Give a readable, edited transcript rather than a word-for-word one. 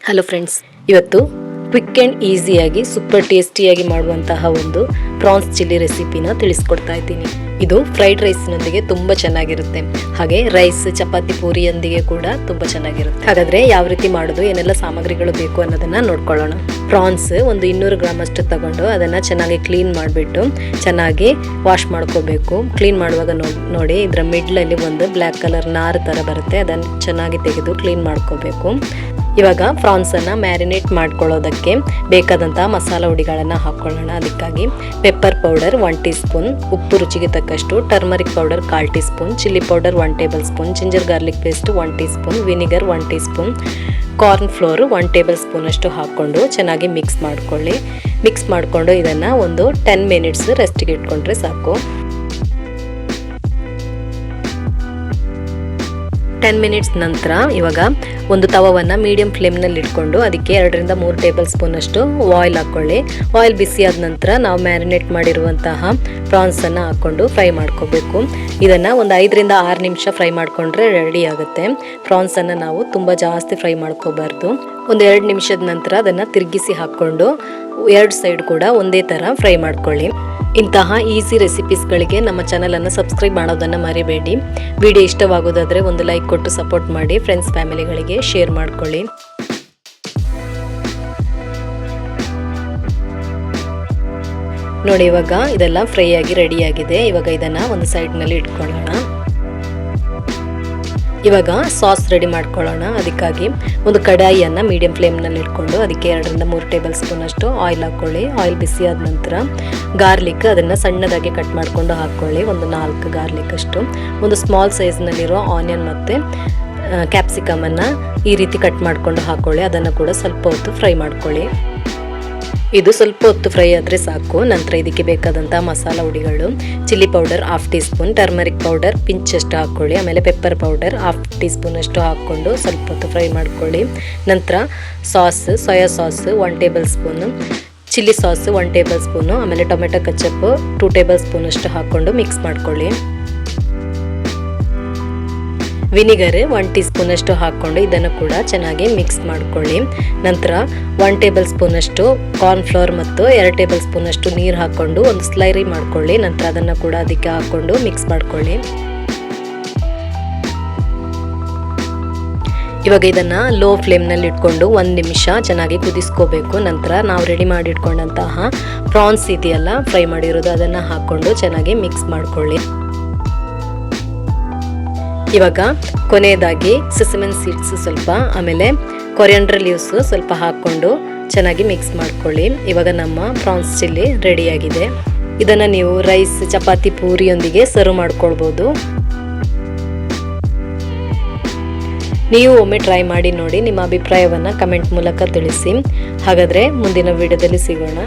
Hello friends, ಇವತ್ತು quick and ಈಸಿಯಾಗಿ super ಟೇಸ್ಟಿಯಾಗಿ ಮಾಡುವಂತಹ ಒಂದು ಪ್ರಾನ್ಸ್ ಚಿಲ್ಲಿ ರೆಸಿಪಿನ ತಿಳಿಸ್ಕೊಡ್ತಾ ಇದ್ದೀನಿ. ಇದು ಫ್ರೈಡ್ ರೈಸ್ನೊಂದಿಗೆ ತುಂಬ ಚೆನ್ನಾಗಿರುತ್ತೆ, ಹಾಗೆ ರೈಸ್ ಚಪಾತಿ ಪೂರಿಯೊಂದಿಗೆ ಕೂಡ ತುಂಬ ಚೆನ್ನಾಗಿರುತ್ತೆ. ಹಾಗಾದರೆ ಯಾವ ರೀತಿ ಮಾಡೋದು, ಏನೆಲ್ಲ ಸಾಮಗ್ರಿಗಳು ಬೇಕು ಅನ್ನೋದನ್ನು ನೋಡ್ಕೊಳ್ಳೋಣ. ಪ್ರಾನ್ಸ್ ಒಂದು 200 ಗ್ರಾಮ್ ಅಷ್ಟು ತಗೊಂಡು ಅದನ್ನು ಚೆನ್ನಾಗಿ ಕ್ಲೀನ್ ಮಾಡಿಬಿಟ್ಟು ಚೆನ್ನಾಗಿ ವಾಶ್ ಮಾಡ್ಕೋಬೇಕು. ಕ್ಲೀನ್ ಮಾಡುವಾಗ ನೋಡಿ ಇದರ ಮಿಡ್ಲಲ್ಲಿ ಒಂದು ಬ್ಲ್ಯಾಕ್ ಕಲರ್ ನಾರು ಥರ ಬರುತ್ತೆ, ಅದನ್ನು ಚೆನ್ನಾಗಿ ತೆಗೆದು ಕ್ಲೀನ್ ಮಾಡ್ಕೋಬೇಕು. ಇವಾಗ ಪ್ರಾನ್ಸನ್ನು ಮ್ಯಾರಿನೇಟ್ ಮಾಡ್ಕೊಳ್ಳೋದಕ್ಕೆ ಬೇಕಾದಂತಹ ಮಸಾಲ ಹುಡಿಗಳನ್ನು ಹಾಕ್ಕೊಳ್ಳೋಣ. ಅದಕ್ಕಾಗಿ ಪೆಪ್ಪರ್ ಪೌಡರ್ 1 ಟೀ ಸ್ಪೂನ್, ಉಪ್ಪು ರುಚಿಗೆ ತಕ್ಕಷ್ಟು, turmeric powder 1/4 tea spoon, chilli powder 1 table spoon, ginger garlic paste 1 tea spoon, vinegar 1 tea spoon, corn flour 1 table spoon ಅಷ್ಟು ಹಾಕ್ಕೊಂಡು ಚೆನ್ನಾಗಿ ಮಿಕ್ಸ್ ಮಾಡ್ಕೊಳ್ಳಿ. ಮಿಕ್ಸ್ ಮಾಡಿಕೊಂಡು ಇದನ್ನು ಒಂದು 10 ಮಿನಿಟ್ಸ್ ರೆಸ್ಟಿಗೆ ಇಟ್ಕೊಂಡ್ರೆ ಸಾಕು. 10 ಮಿನಿಟ್ಸ್ ನಂತರ ಇವಾಗ ಒಂದು ತವವನ್ನು ಮೀಡಿಯಂ ಫ್ಲೇಮ್ನಲ್ಲಿ ಇಟ್ಕೊಂಡು ಅದಕ್ಕೆ 2 ರಿಂದ 3 ಟೇಬಲ್ ಸ್ಪೂನ್ ಅಷ್ಟು ಆಯಿಲ್ ಹಾಕ್ಕೊಳ್ಳಿ. ಆಯಿಲ್ ಬಿಸಿ ಆದ ನಂತರ ನಾವು ಮ್ಯಾರಿನೇಟ್ ಮಾಡಿರುವಂತಹ ಪ್ರಾನ್ಸನ್ನು ಹಾಕ್ಕೊಂಡು ಫ್ರೈ ಮಾಡ್ಕೋಬೇಕು. ಇದನ್ನು ಒಂದು 5 ರಿಂದ 6 ನಿಮಿಷ ಫ್ರೈ ಮಾಡಿಕೊಂಡ್ರೆ ರೆಡಿ ಆಗುತ್ತೆ. ಪ್ರಾನ್ಸನ್ನು ನಾವು ತುಂಬ ಜಾಸ್ತಿ ಫ್ರೈ ಮಾಡ್ಕೋಬಾರ್ದು. ಒಂದು 2 ನಿಮಿಷದ ನಂತರ ಅದನ್ನು ತಿರುಗಿಸಿ ಹಾಕ್ಕೊಂಡು 2 ಸೈಡ್ ಕೂಡ ಒಂದೇ ಥರ ಫ್ರೈ ಮಾಡ್ಕೊಳ್ಳಿ. ಇಂತಹ ಈಸಿ ರೆಸಿಪೀಸ್ಗಳಿಗೆ ನಮ್ಮ ಚಾನಲನ್ನು ಸಬ್ಸ್ಕ್ರೈಬ್ ಮಾಡೋದನ್ನು ಮರಿಬೇಡಿ. ವಿಡಿಯೋ ಇಷ್ಟವಾಗೋದಾದರೆ ಒಂದು ಲೈಕ್ ಕೊಟ್ಟು ಸಪೋರ್ಟ್ ಮಾಡಿ. ಫ್ರೆಂಡ್ಸ್ ಫ್ಯಾಮಿಲಿಗಳಿಗೆ ಶೇರ್ ಮಾಡ್ಕೊಳ್ಳಿ. ನೋಡಿ ಇವಾಗ ಇದೆಲ್ಲ ಫ್ರೈ ಆಗಿ ರೆಡಿಯಾಗಿದೆ. ಇವಾಗ ಇದನ್ನು ಒಂದು ಸೈಡ್ನಲ್ಲಿ ಇಟ್ಕೊಳ್ಳೋಣ. ಇವಾಗ ಸಾಸ್ ರೆಡಿ ಮಾಡ್ಕೊಳ್ಳೋಣ. ಅದಕ್ಕಾಗಿ ಒಂದು ಕಡಾಯಿಯನ್ನು ಮೀಡಿಯಂ ಫ್ಲೇಮ್ನಲ್ಲಿ ಇಟ್ಕೊಂಡು ಅದಕ್ಕೆ 2 ರಿಂದ 3 ಟೇಬಲ್ ಸ್ಪೂನ್ ಅಷ್ಟು ಆಯಿಲ್ ಹಾಕ್ಕೊಳ್ಳಿ. ಆಯಿಲ್ ಬಿಸಿ ಆದ ನಂತರ ಗಾರ್ಲಿಕ್ ಅದನ್ನು ಸಣ್ಣದಾಗಿ ಕಟ್ ಮಾಡಿಕೊಂಡು ಹಾಕ್ಕೊಳ್ಳಿ. ಒಂದು 4 ಗಾರ್ಲಿಕ್ ಅಷ್ಟು, ಒಂದು ಸ್ಮಾಲ್ ಸೈಜ್ನಲ್ಲಿರೋ ಆನಿಯನ್ ಮತ್ತು ಕ್ಯಾಪ್ಸಿಕಮನ್ನು ಈ ರೀತಿ ಕಟ್ ಮಾಡಿಕೊಂಡು ಹಾಕ್ಕೊಳ್ಳಿ. ಅದನ್ನು ಕೂಡ ಸ್ವಲ್ಪ ಹೊತ್ತು ಫ್ರೈ ಮಾಡ್ಕೊಳ್ಳಿ. ಇದು ಸ್ವಲ್ಪ ಹೊತ್ತು ಫ್ರೈ ಆದರೆ ಸಾಕು. ನಂತರ ಇದಕ್ಕೆ ಬೇಕಾದಂಥ ಮಸಾಲ ಹುಡಿಗಳು: chilli powder 1/2 teaspoon, turmeric powder ಪಿಂಚಷ್ಟು ಹಾಕ್ಕೊಳ್ಳಿ, ಆಮೇಲೆ ಪೆಪ್ಪರ್ ಪೌಡರ್ 1/2 ಟೀ ಸ್ಪೂನ್ ಅಷ್ಟು ಹಾಕ್ಕೊಂಡು ಸ್ವಲ್ಪ ಹೊತ್ತು ಫ್ರೈ ಮಾಡ್ಕೊಳ್ಳಿ. ನಂತರ sauce, soya sauce 1 table spoon, chilli sauce 1 table spoon, ಆಮೇಲೆ ಟೊಮೆಟೊ ಕೆಚಪ್ 2 ಟೇಬಲ್ ಸ್ಪೂನ್ ಅಷ್ಟು ಹಾಕ್ಕೊಂಡು ಮಿಕ್ಸ್ ಮಾಡ್ಕೊಳ್ಳಿ. ವಿನಿಗರ್ 1 ಟೀ ಸ್ಪೂನ್ ಅಷ್ಟು ಹಾಕ್ಕೊಂಡು ಇದನ್ನು ಕೂಡ ಚೆನ್ನಾಗಿ ಮಿಕ್ಸ್ ಮಾಡ್ಕೊಳ್ಳಿ. ನಂತರ 1 ಟೇಬಲ್ ಸ್ಪೂನ್ ಅಷ್ಟು ಕಾರ್ನ್ ಫ್ಲೋರ್ ಮತ್ತು 2 ಟೇಬಲ್ ಸ್ಪೂನ್ ಅಷ್ಟು ನೀರು ಹಾಕ್ಕೊಂಡು ಒಂದು ಸ್ಲೈರಿ ಮಾಡ್ಕೊಳ್ಳಿ. ನಂತರ ಅದನ್ನು ಕೂಡ ಅದಕ್ಕೆ ಹಾಕ್ಕೊಂಡು ಮಿಕ್ಸ್ ಮಾಡ್ಕೊಳ್ಳಿ. ಇವಾಗ ಇದನ್ನು ಲೋ ಫ್ಲೇಮ್ನಲ್ಲಿ ಇಟ್ಕೊಂಡು 1 ನಿಮಿಷ ಚೆನ್ನಾಗಿ ಕುದಿಸ್ಕೋಬೇಕು. ನಂತರ ನಾವು ರೆಡಿ ಮಾಡಿ ಇಟ್ಕೊಂಡಂತಹ ಪ್ರಾನ್ಸ್ ಇದೆಯಲ್ಲ ಫ್ರೈ ಮಾಡಿರೋದು, ಅದನ್ನು ಹಾಕ್ಕೊಂಡು ಚೆನ್ನಾಗಿ ಮಿಕ್ಸ್ ಮಾಡ್ಕೊಳ್ಳಿ. ಇವಾಗ ಕೊನೆಯದಾಗಿ ಸೆಸಮಿನ್ ಸೀಡ್ಸ್ ಸ್ವಲ್ಪ, ಆಮೇಲೆ ಕೊರಿಯಾಂಡರ್ ಲೀವ್ಸ್ ಸ್ವಲ್ಪ ಹಾಕ್ಕೊಂಡು ಚೆನ್ನಾಗಿ ಮಿಕ್ಸ್ ಮಾಡ್ಕೊಳ್ಳಿ. ಇವಾಗ ನಮ್ಮ ಪ್ರಾನ್ಸ್ ಚಿಲ್ಲಿ ರೆಡಿಯಾಗಿದೆ. ಇದನ್ನು ನೀವು ರೈಸ್ ಚಪಾತಿ ಪೂರಿಯೊಂದಿಗೆ ಸರ್ವ್ ಮಾಡ್ಕೊಳ್ಬೋದು. ನೀವು ಒಮ್ಮೆ ಟ್ರೈ ಮಾಡಿ ನೋಡಿ. ನಿಮ್ಮ ಅಭಿಪ್ರಾಯವನ್ನು ಕಮೆಂಟ್ ಮೂಲಕ ತಿಳಿಸಿ. ಹಾಗಾದರೆ ಮುಂದಿನ ವಿಡಿಯೋದಲ್ಲಿ ಸಿಗೋಣ.